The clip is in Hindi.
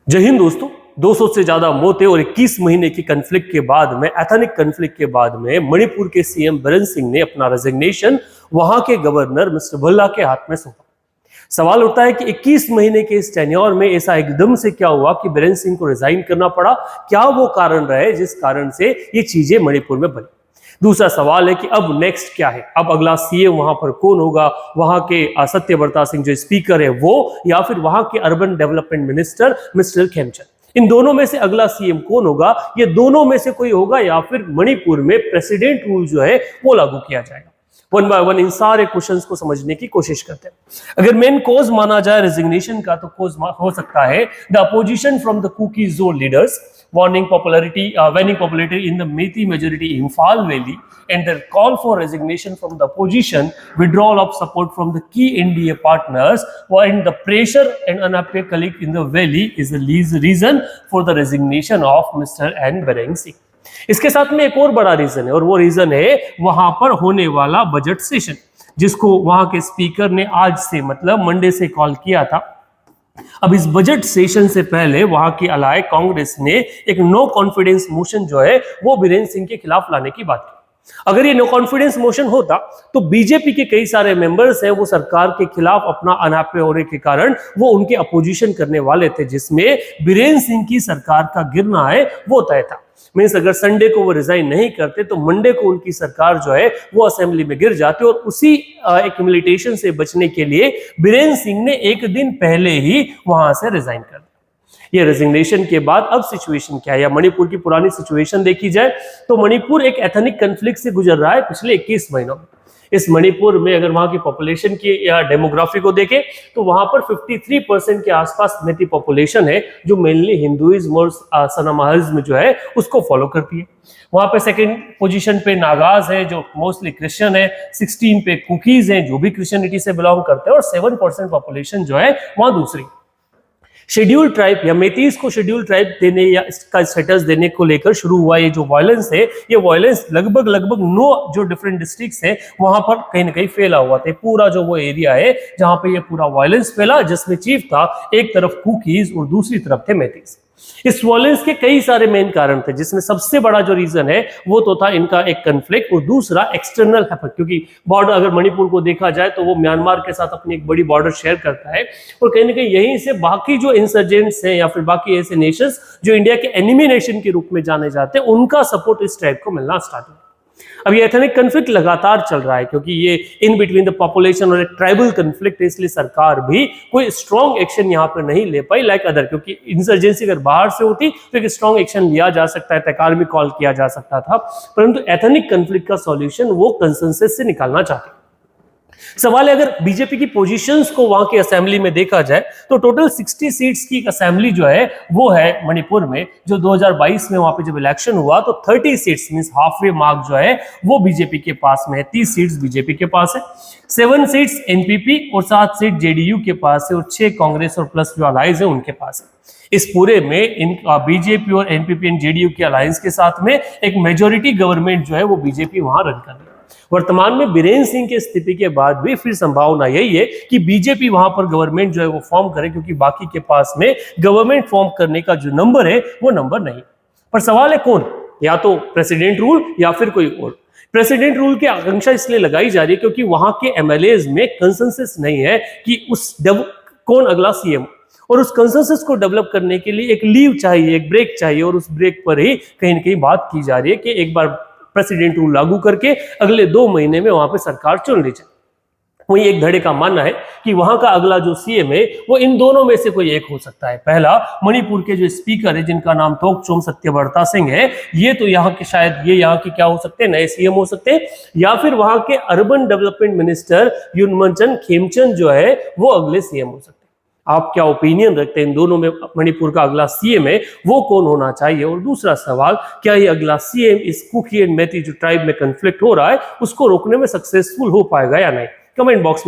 जय हिंद दोस्तों। 200 से ज्यादा मौतें और 21 महीने की कन्फ्लिक्ट के बाद में, एथनिक कन्फ्लिक्ट के बाद में मणिपुर के सीएम बीरेन सिंह ने अपना रेजिग्नेशन वहां के गवर्नर मिस्टर भल्ला के हाथ में सौंपा। सवाल उठता है कि 21 महीने के इस टेन्योर में ऐसा एकदम से क्या हुआ कि बीरेन सिंह को रिजाइन करना पड़ा? क्या वो कारण रहे जिस कारण से ये चीजें मणिपुर में बनी? दूसरा सवाल है कि अब नेक्स्ट क्या है? अब अगला सीएम वहां पर कौन होगा? वहां के सत्यव्रता सिंह जो स्पीकर है वो, या फिर वहां के urban development minister mister Khemchand? इन दोनों में से अगला सीएम कौन होगा? ये दोनों में से कोई होगा या फिर मणिपुर में प्रेसिडेंट रूल जो है वो लागू किया जाएगा? वन बाय वन इन सारे क्वेश्चंस को समझने की कोशिश करते हैं। अगर मेन कॉज माना जाए रेजिग्नेशन का, तो कॉज हो सकता है the opposition from the Kuki zone leaders waning popularity in the Methi majority Imphal Valley, and their call for resignation from the opposition, withdrawal of support from the key NDA partners, and the pressure and unhappy colleague in the valley is the reason for the resignation of Mr. N. Birren Singh. इसके साथ में एक और बड़ा रीजन है, और वो रीजन है वहां पर होने वाला बजट सेशन, जिसको वहां के स्पीकर ने आज से मतलब मंडे से कॉल किया था। अब इस बजट सेशन से पहले वहां की अलाय कांग्रेस ने एक नो कॉन्फिडेंस मोशन जो है वो बीरेन सिंह के खिलाफ लाने की बात की। अगर ये नो कॉन्फिडेंस मोशन होता तो बीजेपी के कई सारे मेंबर्स हैं वो सरकार के खिलाफ अपना अनापे होने के कारण वो उनके अपोजिशन करने वाले थे, जिसमें बीरेन सिंह की सरकार का गिरना है वो तय था। मीन्स अगर संडे को वो रिजाइन नहीं करते तो मंडे को उनकी सरकार जो है वो असेंबली में गिर जाती, और उसी एक्यूमुलेटेशन से बचने के लिए बीरेन सिंह ने एक दिन पहले ही वहां से रिजाइन कर दिया। ये रेजिग्नेशन के बाद अब सिचुएशन क्या है, या मणिपुर की पुरानी सिचुएशन देखी जाए तो मणिपुर एक एथनिक कन्फ्लिक्ट से गुजर रहा है पिछले 21 महीनों में। इस मणिपुर में अगर वहां की पॉपुलेशन की या डेमोग्राफी को देखें तो वहां पर 53% के आसपास मेथी पॉपुलेशन है, जो मेनली हिंदुइज्म और सनामाहिज्म जो है उसको फॉलो करती है। वहां पे सेकंड पोजीशन पे नागाज है जो मोस्टली क्रिश्चियन है, 16 पे कुकीज हैं जो भी क्रिश्चियनिटी से बिलोंग करते हैं, और 7% पॉपुलेशन जो है वहां दूसरी। शेड्यूल ट्राइब या मेथीज को शेड्यूल ट्राइब देने या इसका स्टेटस देने को लेकर शुरू हुआ ये जो वायलेंस है, ये वायलेंस लगभग 9 जो डिफरेंट डिस्ट्रिक्ट्स हैं वहां पर कहीं ना कहीं फैला हुआ था। पूरा जो वो एरिया है जहां पे ये पूरा वायलेंस फैला, जिसमें चीफ था एक तरफ कुकीज और दूसरी तरफ थे मेथीज। इस वायलेंस के कई सारे मेन कारण थे, जिसमें सबसे बड़ा जो रीजन है वो तो था इनका एक कन्फ्लिक्ट, और दूसरा एक्सटर्नल हैपेंड, क्योंकि बॉर्डर अगर मणिपुर को देखा जाए तो वो म्यांमार के साथ अपनी एक बड़ी बॉर्डर शेयर करता है, और कहीं ना कहीं यहीं से बाकी जो इंसर्जेंट्स हैं या फिर बाकी ऐसे नेशंस जो इंडिया के एनिमी नेशन के रूप में जाने जाते हैं, उनका सपोर्ट इस टाइप को मिलना स्टार्ट हुआ। अब ये एथनिक कन्फ्लिक्ट लगातार चल रहा है, क्योंकि ये इन बिटवीन द पॉपुलेशन और एक ट्राइबल कन्फ्लिक्ट है, इसलिए सरकार भी कोई स्ट्रॉन्ग एक्शन यहाँ पर नहीं ले पाई लाइक अदर, क्योंकि इंसर्जेंसी अगर बाहर से होती तो एक स्ट्रॉन्ग एक्शन लिया जा सकता है, तहकार भी कॉल किया जा सकता था, परंतु एथनिक कन्फ्लिक्ट का सॉल्यूशन वो कंसेंसस से निकालना चाहते। सवाल है, अगर बीजेपी की पोजीशंस को वहां की असेंबली में देखा जाए तो टोटल 60 सीट्स की असेंबली जो है वो है मणिपुर में, जो 2022 में वहां पे जब इलेक्शन हुआ तो 30 seats means half way mark जो है वो बीजेपी के पास में है, 30 सीट्स बीजेपी के पास है, 7 सीट्स एनपीपी और 7 सीट जेडीयू के पास है, और 6 कांग्रेस और प्लस जो अलायंस है उनके पास है। इस पूरे में इन बीजेपी और एनपीपी एंड जेडीयू के अलायंस के साथ में एक मेजोरिटी गवर्नमेंट जो है वो बीजेपी वहां रन कर रही है। वर्तमान में बीरेन सिंह के स्थिति के बाद भी फिर संभावना यही है कि बीजेपी वहां पर गवर्नमेंट जो है वो फॉर्म करे, क्योंकि बाकी के पास में गवर्नमेंट फॉर्म करने का जो नंबर है वो नंबर नहीं। पर सवाल है कौन, या तो प्रेसिडेंट रूल या फिर कोई और। प्रेसिडेंट रूल की आकांक्षा इसलिए लगाई जा रही है क्योंकि वहां के एमएलएज में कंसेंसस नहीं है कि कौन अगला सीएम, और उस कंसेंसस को डेवलप करने के लिए एक लीव चाहिए, एक ब्रेक चाहिए, और उस ब्रेक पर ही कहीं ना कहीं बात की जा रही है कि एक बार प्रेसिडेंट रूल लागू करके अगले 2 महीने में वहां पे सरकार चुन ली जाए। वही एक धड़े का मानना है कि वहां का अगला जो सीएम है वो इन दोनों में से कोई एक हो सकता है। पहला मणिपुर के जो स्पीकर है जिनका नाम तोकचोम सत्यव्रता सिंह है, ये तो यहाँ के शायद ये यहाँ के क्या हो सकते हैं, नए सीएम हो सकते हैं, या फिर वहां के अर्बन डेवलपमेंट मिनिस्टर युनमचन खेमचंद जो है वो अगले सीएम हो सकते हैं। आप क्या ओपिनियन रखते हैं इन दोनों में मणिपुर का अगला सीएम है वो कौन होना चाहिए? और दूसरा सवाल, क्या ये अगला सीएम इस कुकी एंड मेथी जो ट्राइब में कन्फ्लिक्ट हो रहा है उसको रोकने में सक्सेसफुल हो पाएगा या नहीं? कमेंट बॉक्स में